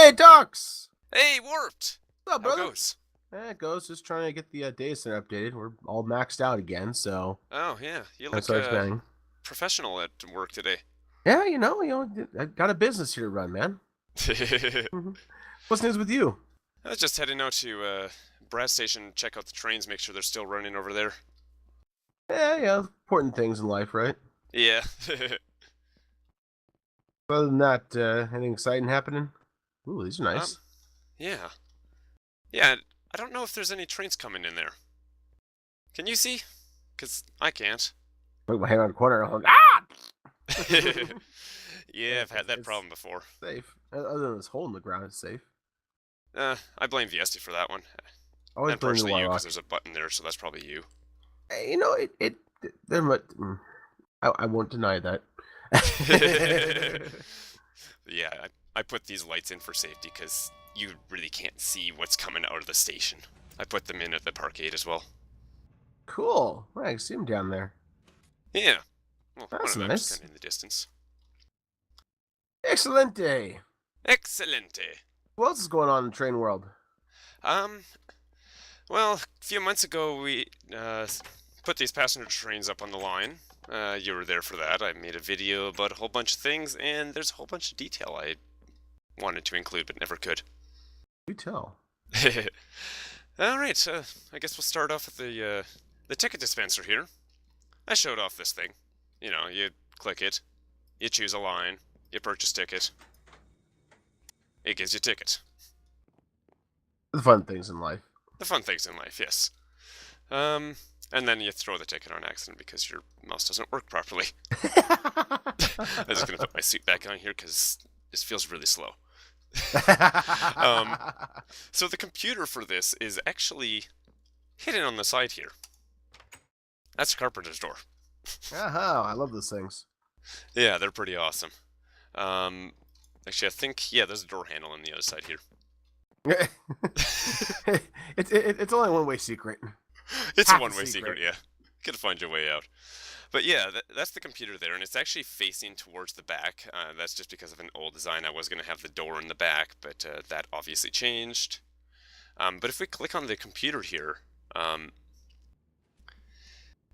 Hey, Docs! Hey, Warped! What's up, How brother? goes? It goes. Just trying to get the data center updated. We're all maxed out again, so Oh, yeah. You that's look so exciting. professional at work today. Yeah, I got a business here to run, man. I Mhm. What's news with you? was just heading out to BRAT Station, check out the trains, make sure they're still running over there. Yeah, important things in life, right? Yeah. Other than that, anything exciting happening? Ooh, these are um, nice. yeah. Yeah, I don't know if there's any trains coming in there. Can you see? Because I can't. Put my hand on the corner. I'm like, ah! Yeah, Yeah, I've had that it's problem before. safe. Other than this hole in the ground, it's safe. I blame Viesti for that one. Always And blame the partially you, because Warlock. there's a button there, so that's probably you. Hey, there might. I won't deny that. Yeah, I put these lights in for safety because you really can't see what's coming out of the station. I put them in at the parkade as well. Cool. Well, I can see him down there. Yeah, well, one That's of them just nice. kind of in the distance. Excelente. Excelente. What else is going on in the train world? Um, well, a few months ago we put these passenger trains up on the line. You were there for that. I made a video about a whole bunch of things, and there's a whole bunch of detail I wanted to include but never could. You tell. All right, I guess we'll start off with the ticket dispenser here. I showed off this thing. You know, you click it, you choose a line, you purchase ticket. It gives you a ticket. The fun things in life. The fun things in life, yes. Um, and then you throw the ticket on accident because your mouse doesn't work properly. I'm just gonna put my suit back on here because this feels really slow. So the computer for this is actually hidden on the side here. That's a carpenter's door. Aha, I love those things. Yeah, they're pretty awesome. Actually, I think, yeah, there's a door handle on the other side here. It's only a one-way secret. It's Half a a one-way secret, secret. yeah. Gotta find your way out. But yeah, that's the computer there, and it's actually facing towards the back. That's just because of an old design. I was going to have the door in the back, but that obviously changed. But if we click on the computer here,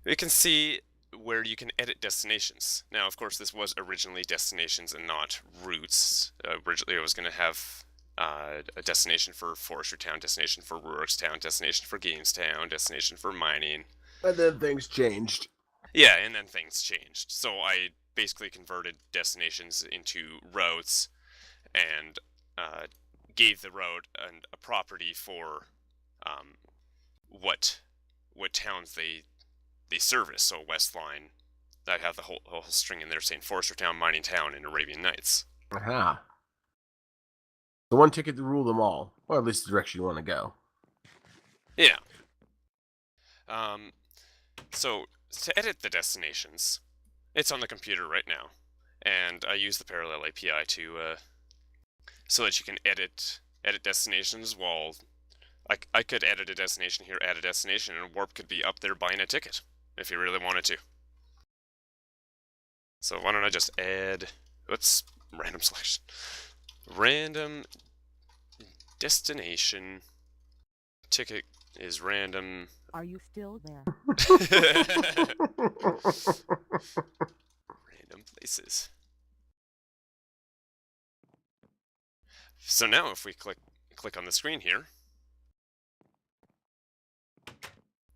we can see where you can edit destinations. Now, of course, this was originally destinations and not routes. Originally, I was going to have a destination for Forestry Town, destination for Works Town, destination for Games Town, destination for mining. And then things changed. Yeah, and then things changed. So I basically converted destinations into routes and gave the road a property for what towns they service. So West Line, I have the whole string in there saying Forester Town, Mining Town, and Arabian Nights. Aha. The one ticket to rule them all, or at least the direction you want to go. Yeah. So to edit the destinations, it's on the computer right now, and I use the parallel API to so that you can edit destinations. While I could edit a destination here, add a destination, and Warp could be up there buying a ticket if you really wanted to. So why don't I just add, what's random selection? Random destination ticket is random. Are you still there? Random places. So now if we click on the screen here,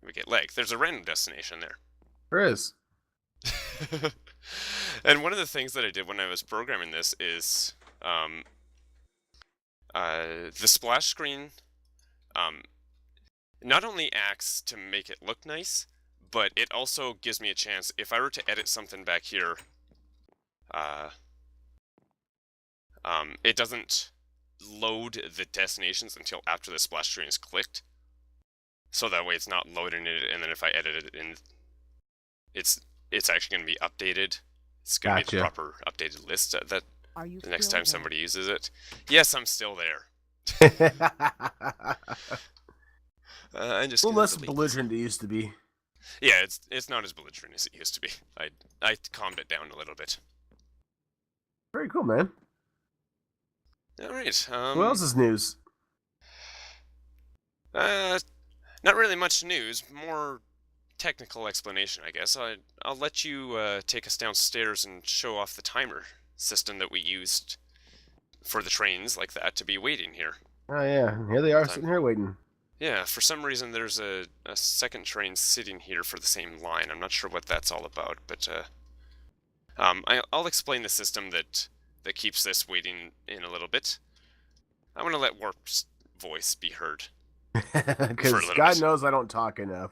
we get leg. There's a random destination there. There is. And one of the things that I did when I was programming this is the splash screen not only acts to make it look nice, but it also gives me a chance, if I were to edit something back here, it doesn't load the destinations until after the splash screen is clicked. So that way it's not loading it, and then if I edit it in, it's actually going to be updated. It's going to be the proper updated list that Are you the next still time there? somebody uses it. Yes, I'm still there. I'm just Well, gonna less delete this. belligerent it used to be. Yeah, it's not as belligerent as it used to be. I calmed it down a little bit. Very cool, man. All right. What else is news? Uh, Not really much news. More technical explanation, I guess. I'll let you take us downstairs and show off the timer system that we used for the trains like that to be waiting here Oh yeah, here they all are the time. sitting here waiting. Yeah, for some reason there's a second train sitting here for the same line. I'm not sure what that's all about, but I'll explain the system that keeps this waiting in a little bit. I want to let Warp's voice be heard for a Because little God bit. knows I don't talk enough.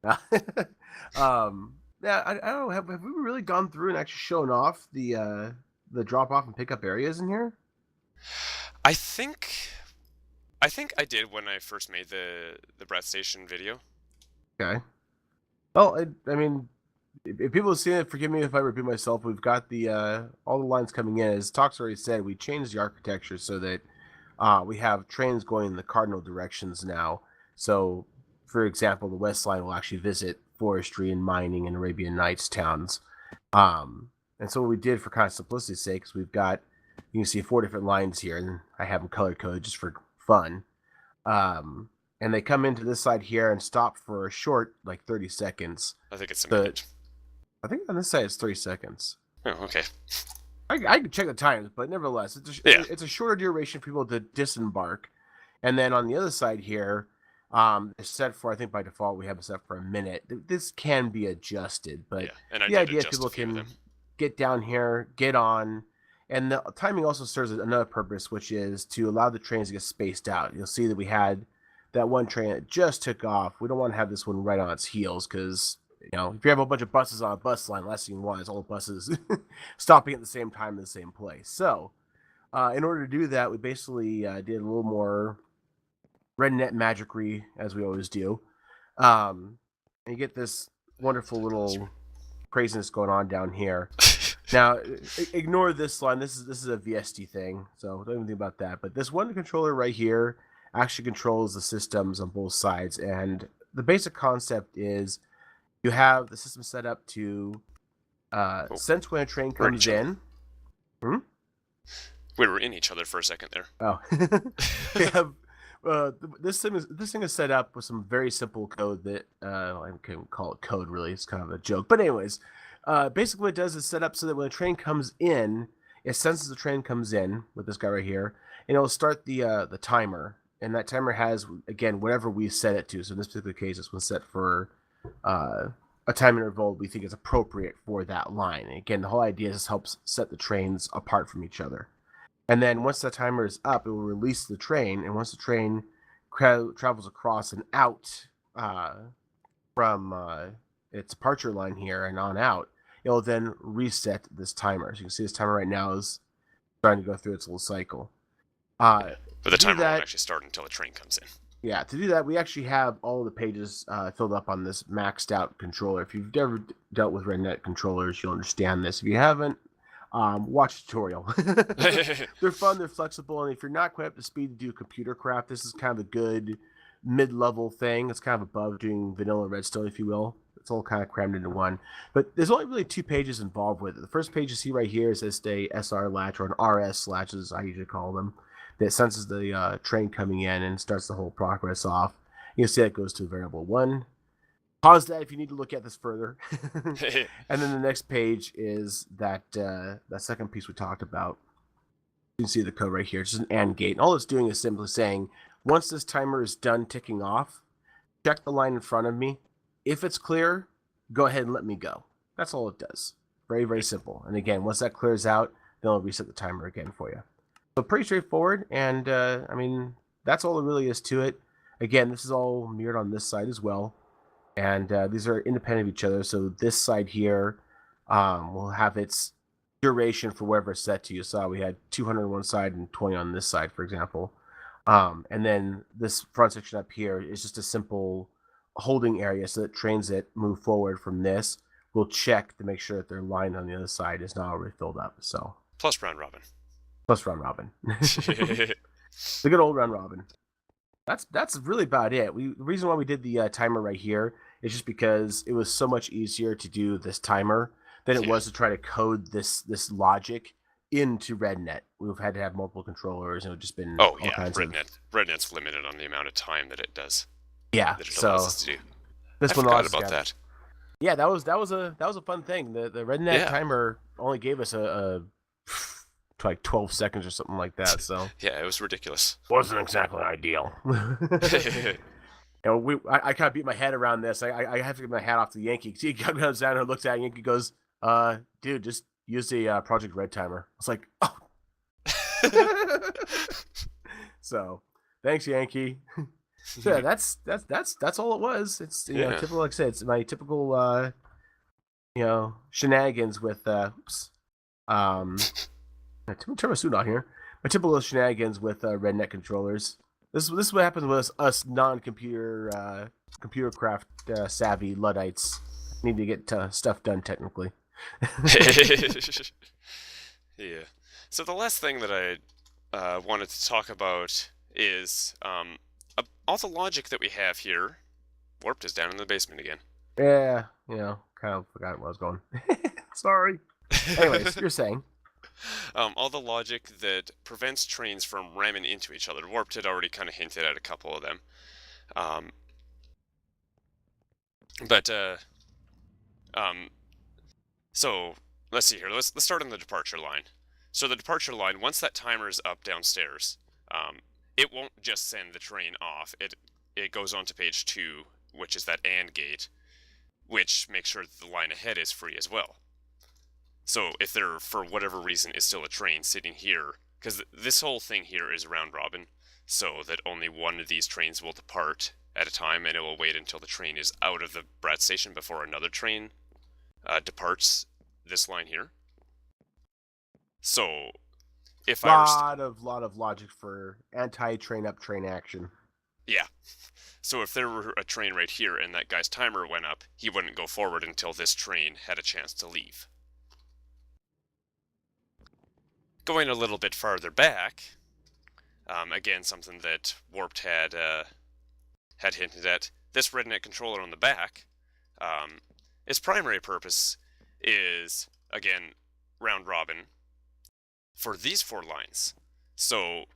Yeah, I don't know. Have we really gone through and actually shown off the drop off and pickup areas in here? I think I did when I first made the BRAT Station video. Okay. Well, I mean, if people have seen it, forgive me if I repeat myself. We've got the all the lines coming in. As Talks already said, we changed the architecture so that we have trains going in the cardinal directions now. So, for example, the West Line will actually visit forestry and mining and Arabian Nights towns. And so what we did for kind of simplicity's sake is we've got, you can see 4 different lines here, and I have them color coded just for fun. And they come into this side here and stop for a short, like 30 seconds. I think it's a The minute. I think on this side it's 3 seconds. Oh, okay. I can check the times, but nevertheless, it's a shorter duration for people to disembark. And then on the other side here, it's set for, I think by default we have it set for a minute. This can be adjusted, but Yeah, and I the did idea adjust people a few of can them. get down here, get on, and the timing also serves another purpose, which is to allow the trains to get spaced out. You'll see that we had that one train that just took off. We don't want to have this one right on its heels because, you know, if you have a bunch of buses on a bus line, last thing you want is all the buses stopping at the same time in the same place. So, in order to do that, we basically did a little more rednet magicry, as we always do. And you get this wonderful little craziness going on down here. Now, ignore this line. This is a VST thing, so don't even think about that. But this one controller right here actually controls the systems on both sides, and the basic concept is you have the system set up to sense when a train comes in. We were in each other for a second there. Oh, we have this thing is set up with some very simple code that I can't call it code really. It's kind of a joke, but anyways, basically what it does is set up so that when a train comes in, it senses the train comes in with this guy right here, and it'll start the timer, and that timer has, again, whatever we set it to. So in this particular case, this one's set for a time interval we think is appropriate for that line. And again, the whole idea is helps set the trains apart from each other. And then once the timer is up, it will release the train. And once the train travels across and out from its departure line here and on out, it will then reset this timer. So you can see this timer right now is starting to go through its little cycle. But the timer won't actually start until the train comes in. Yeah, to do that, we actually have all the pages filled up on this maxed out controller. If you've ever dealt with RedNet controllers, you'll understand this. If you haven't, watch a tutorial. They're fun, they're flexible, and if you're not quite up to speed to do computer crap, this is kind of a good mid-level thing. It's kind of above doing vanilla Redstone, if you will. It's all kind of crammed into one. But there's only really 2 pages involved with it. The first page you see right here is just a SR latch, or an RS latch, as I usually call them, that senses the train coming in and starts the whole progress off. You'll see that goes to variable 1. Pause that if you need to look at this further. And then the next page is that second piece we talked about. You can see the code right here. It's just an AND gate. And all it's doing is simply saying, once this timer is done ticking off, check the line in front of me. If it's clear, go ahead and let me go. That's all it does. Very, very simple. And again, once that clears out, then it'll reset the timer again for you. So pretty straightforward, and I mean, that's all there really is to it. Again, this is all mirrored on this side as well, and these are independent of each other. So this side here will have its duration for wherever it's set to. You saw we had 200 on one side and 20 on this side, for example. And then this front section up here is just a simple holding area so that trains that move forward from this will check to make sure that their line on the other side is not already filled up. So plus round robin. Plus round robin. The good old round robin. That's really about it. The reason why we did the timer right here is just because it was so much easier to do this timer than it was to try to code this logic into RedNet. We've had to have multiple controllers, and it's just been Oh all yeah, kinds of RedNet's limited on the amount of time that it does. yeah. That it allows So us to do. I this one forgot also about got that. yeah. That was a fun thing. The RedNet Yeah. timer only gave us a like 12 seconds or something like that. So Yeah, it was ridiculous. wasn't exactly ideal. I kind of beat my head around this. I have to get my hat off to Yankee. He comes down and looks at Yankee, goes, dude, just use the Project Red timer." I was like, oh. So, thanks, Yankee. So yeah, that's all it was. It's typical. Like I said, it's my typical shenanigans with I'm gonna turn my suit on here. My typical shenanigans with RedNet controllers. This is what happens with us non-computer computer craft savvy Luddites need to get stuff done technically. Yeah. So the last thing that I wanted to talk about is all the logic that we have here. Warped is down in the basement again. Yeah, kind of forgot where I was going. Sorry. Anyways, you're saying. All the logic that prevents trains from ramming into each other. Warped had already kind of hinted at a couple of them. So let's see here. Let's start on the departure line. So the departure line, once that timer is up downstairs, it won't just send the train off. It goes on to page 2, which is that AND gate, which makes sure that the line ahead is free as well. So if there, for whatever reason, is still a train sitting here, because this whole thing here is round robin, so that only one of these trains will depart at a time, and it will wait until the train is out of the BRAT station before another train departs this line here. So if lot of logic for anti-train up train action. Yeah. So if there were a train right here and that guy's timer went up, he wouldn't go forward until this train had a chance to leave. Going a little bit farther back, again, something that Warped had hinted at, this RedNet controller on the back, its primary purpose is, again, round robin for these 4 lines. So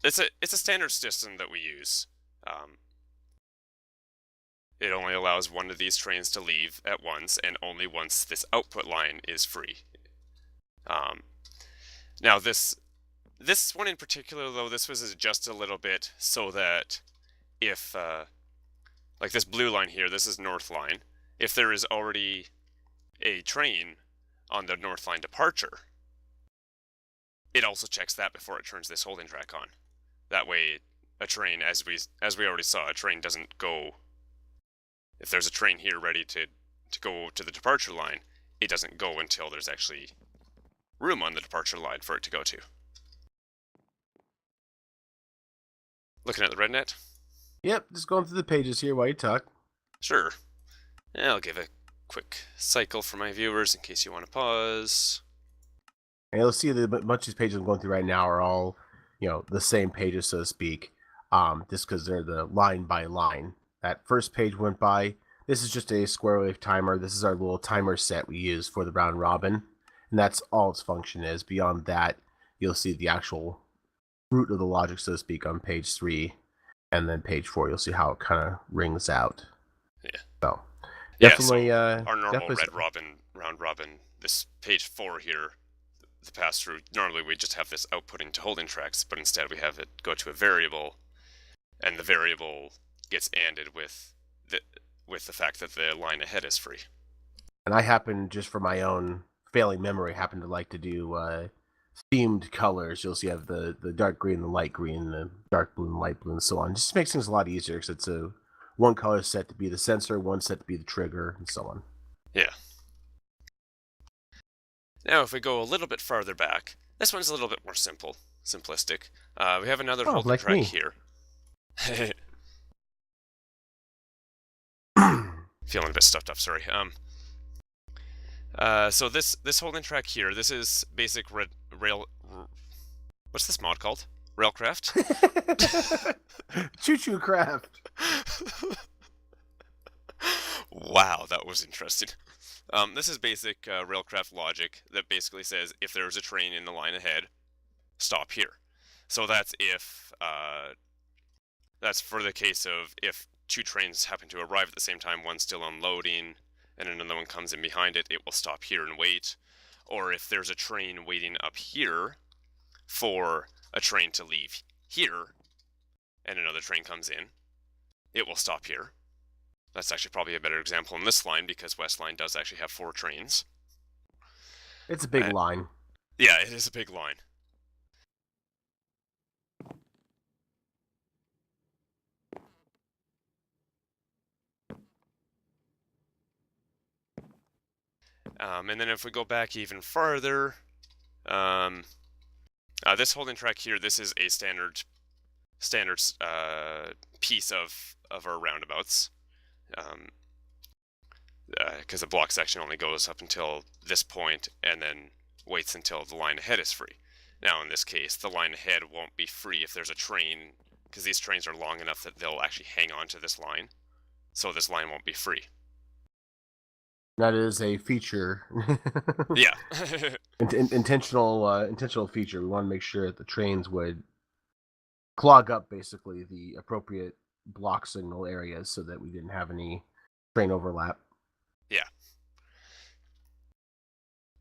it's a standard system that we use. It only allows one of these trains to leave at once, and only once this output line is free. Now this one in particular, though, this was adjusted a little bit so that if like this blue line here, this is north line. If there is already a train on the north line departure, it also checks that before it turns this holding track on. That way, a train, as we already saw, a train doesn't go. If there's a train here ready to go to the departure line, it doesn't go until there's actually room on the departure line for it to go to. Looking at the RedNet? Yep, just going through the pages here while you talk. Sure. I'll give a quick cycle for my viewers in case you want to pause. And you'll see that a bunch of these pages I'm going through right now are all, the same pages, so to speak, just because they're the line by line. That first page went by. This is just a square wave timer. This is our little timer set we use for the round robin. And that's all its function is. Beyond that, you'll see the actual root of the logic, so to speak, on page 3. And then page 4, you'll see how it kind of rings out. Yeah. So, definitely. Yeah, so our normal red robin, round robin, this page 4 here, the pass-through, normally we just have this outputting to holding tracks, but instead we have it go to a variable, and the variable gets ANDed with the fact that the line ahead is free. And I happen, just for my own failing memory, happen to like to do themed colors. You'll see I have the dark green, the light green, the dark blue, and light blue, and so on. Just makes things a lot easier because it's a one color set to be the sensor, one set to be the trigger, and so on. Yeah. Now, if we go a little bit farther back, this one's a little bit more simplistic. We have another holding track here. Feeling a bit stuffed up, sorry. So this holding track here, this is basic rail. What's this mod called? Railcraft? Choo-choo craft. Wow, that was interesting. This is basic railcraft logic that basically says if there's a train in the line ahead, stop here. So that's if that's for the case of if two trains happen to arrive at the same time, one's still unloading, and another one comes in behind it, it will stop here and wait. Or if there's a train waiting up here for a train to leave here, and another train comes in, it will stop here. That's actually probably a better example in this line because West Line does actually have 4 trains. It's a big line. Yeah, it is a big line. And then if we go back even farther, this holding track here, this is a standard piece of our roundabouts. Because the block section only goes up until this point and then waits until the line ahead is free. Now in this case, the line ahead won't be free if there's a train, because these trains are long enough that they'll actually hang on to this line. So this line won't be free. That is a feature. Yeah. intentional feature. We want to make sure that the trains would clog up basically the appropriate block signal areas so that we didn't have any train overlap. Yeah.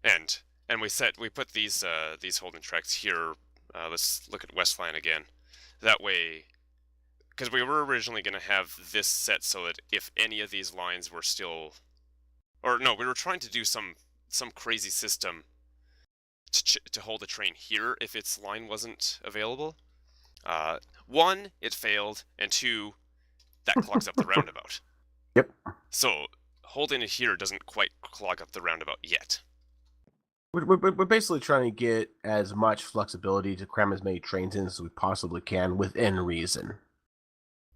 And we put these holding tracks here. Let's look at West Line again. That way, because we were originally going to have this set so that if any of these lines were still, or no, we were trying to do some crazy system to hold a train here if its line wasn't available. 1, it failed, and 2, that clogs up the roundabout. Yep. So holding it here doesn't quite clog up the roundabout yet. We're basically trying to get as much flexibility to cram as many trains in as we possibly can within reason.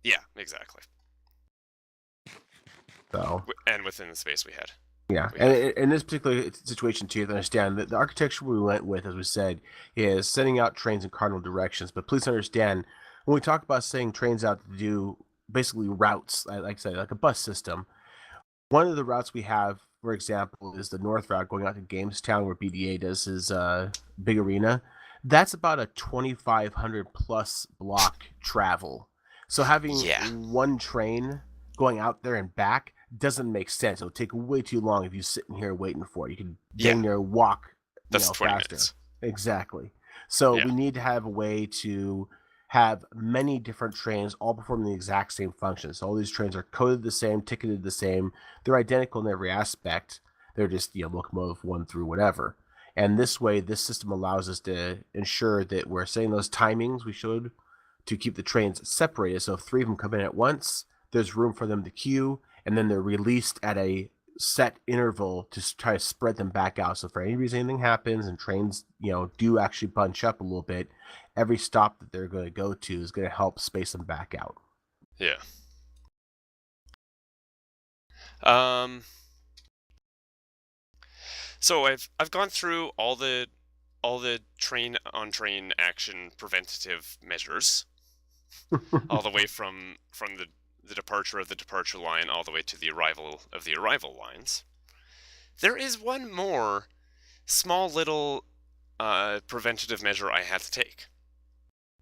Yeah, exactly. So, and within the space we had. Yeah, and in this particular situation, too, you have to understand that the architecture we went with, as we said, is sending out trains in cardinal directions. But please understand, when we talk about sending trains out to do basically routes, like I said, like a bus system, one of the routes we have, for example, is the north route going out to Gamestown, where BDA does his big arena. That's about a 2,500 plus block travel. So having one train going out there and back doesn't make sense. It'll take way too long if you're sitting here waiting for it. You can dang near walk That's 20 faster. Minutes. Exactly. So we need to have a way to have many different trains all performing the exact same function. So all these trains are coded the same, ticketed the same. They're identical in every aspect. They're just locomotive 1 through whatever. And this way, this system allows us to ensure that we're setting those timings we should to keep the trains separated. So if 3 of them come in at once, there's room for them to queue, and then they're released at a set interval to try to spread them back out. So for any reason anything happens and trains, do actually bunch up a little bit, every stop that they're going to go to is going to help space them back out. Yeah. So I've gone through all the train on train action preventative measures, all the way from the departure of the departure line all the way to the arrival of the arrival lines. There is one more small little preventative measure I had to take.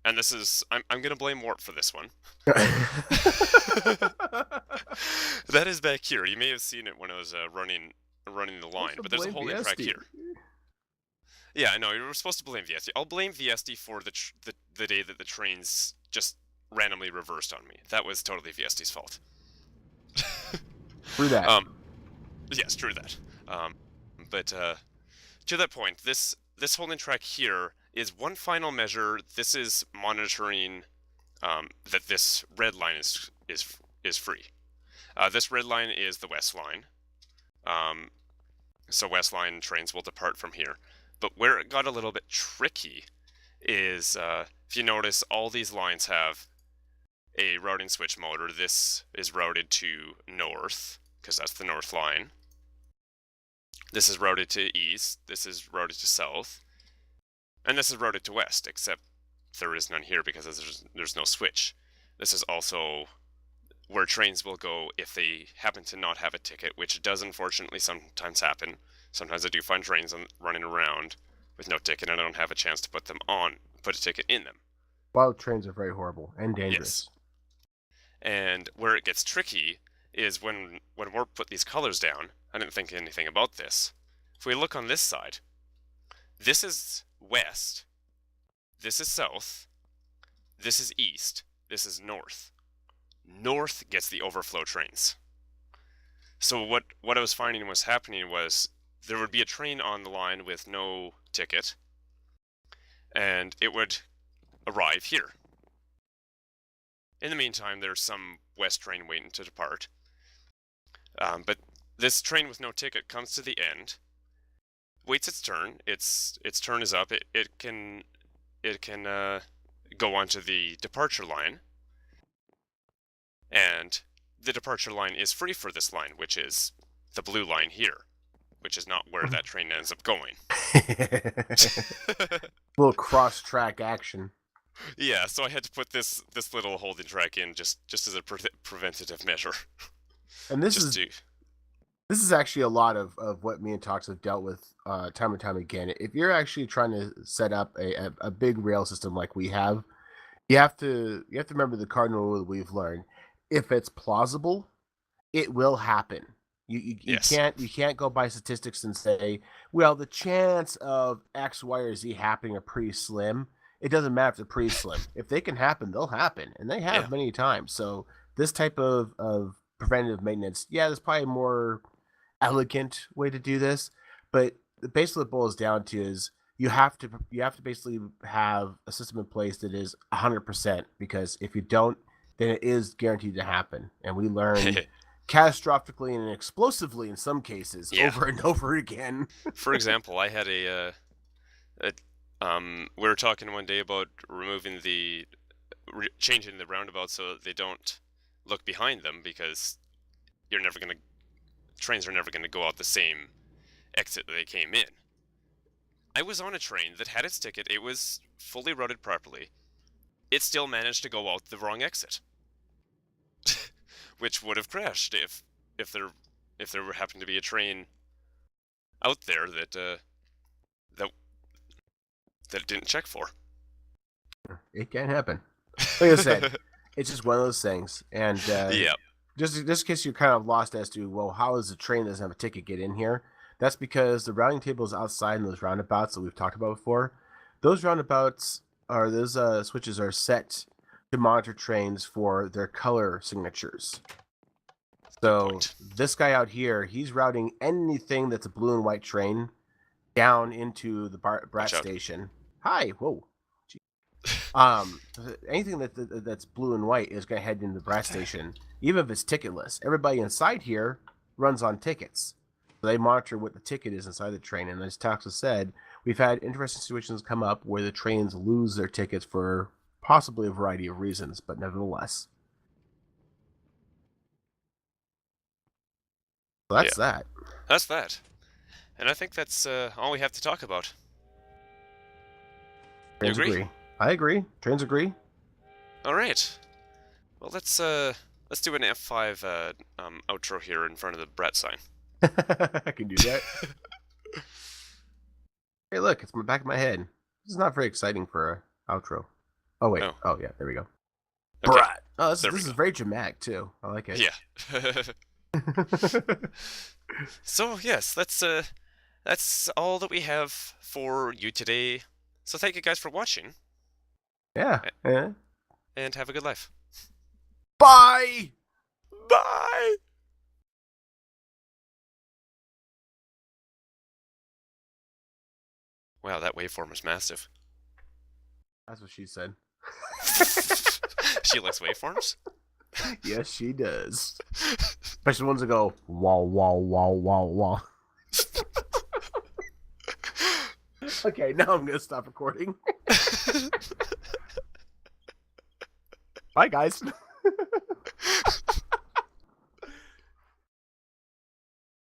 And this is, I'm going to blame Warp for this one. That is back here. You may have seen it when I was running the line, but there's a holding track here. Yeah, I know, you were supposed to blame VSD. I'll blame VSD for the day that the trains just randomly reversed on me. That was totally VSD's fault. True that. Yes, true that. But to that point, this holding track here is one final measure. This is monitoring that this red line is free. This red line is the west line. So west line trains will depart from here. But where it got a little bit tricky is, if you notice, all these lines have a routing switch motor. This is routed to north, because that's the north line. This is routed to east. This is routed to south. And this is routed to west, except there is none here because there's no switch. This is also where trains will go if they happen to not have a ticket, which does unfortunately sometimes happen. Sometimes I do find trains running around with no ticket, and I don't have a chance to put a ticket in them. Wild trains are very horrible and Yes. dangerous. And where it gets tricky is when we're put these colors down. I didn't think anything about this. If we look on this side, this is west, this is south, this is east, this is north. North gets the overflow trains. So what I was finding was happening was there would be a train on the line with no ticket, and it would arrive here. In the meantime, there's some west train waiting to depart. But this train with no ticket comes to the end, waits its turn. Its turn is up. It can go onto the departure line, and the departure line is free for this line, which is the blue line here, which is not where that train ends up going. Little cross-track action. Yeah, so I had to put this little holding track in just as a preventative measure. And this is actually a lot of what me and Tox have dealt with time and time again. If you're actually trying to set up a big rail system like we have, you have to remember the cardinal rule that we've learned. If it's plausible, it will happen. You Yes. can't go by statistics and say, well, the chance of X, Y, or Z happening are pretty slim. It doesn't matter if they're pretty slim. If they can happen, they'll happen, and they have many times. So this type of preventative maintenance, there's probably a more elegant way to do this, but basically what it boils down to is you have to basically have a system in place that is 100%, because if you don't, then it is guaranteed to happen. And we learn catastrophically and explosively in some cases over and over again. For example, I had we were talking one day about removing changing the roundabout so that they don't look behind them, because trains are never gonna go out the same exit that they came in. I was on a train that had its ticket. It was fully routed properly. It still managed to go out the wrong exit, which would have crashed if there happened to be a train out there that it didn't check for. It can happen. Like I said, it's just one of those things. And just in case you're kind of lost as to, well, how does a train that doesn't have a ticket get in here? That's because the routing table is outside in those roundabouts that we've talked about before. Those roundabouts those switches are set to monitor trains for their color signatures. So this guy out here, he's routing anything that's a blue and white train down into the BRAT Station. Hi, whoa. Anything that's blue and white is going to head into the BRAT Station, even if it's ticketless. Everybody inside here runs on tickets. So they monitor what the ticket is inside the train. And as Taxa said, we've had interesting situations come up where the trains lose their tickets for possibly a variety of reasons, but nevertheless. So that's that. That's that. And I think that's all we have to talk about. Trains agree? I agree. Trains agree. All right. Well, let's do an F5 outro here in front of the BRAT sign. I can do that. Hey, look, it's in the back of my head. This is not very exciting for an outro. Oh, wait. No. Oh, yeah, there we go. Okay. BRAT. Oh, this is very dramatic, too. I like it. Yeah. So, yes, that's all that we have for you today. So thank you guys for watching. Yeah. And have a good life. Bye! Bye! Wow, that waveform was massive. That's what she said. She likes waveforms? Yes, she does. Especially ones that go wah wah wah wah wah. Okay, now I'm gonna stop recording. Bye, guys.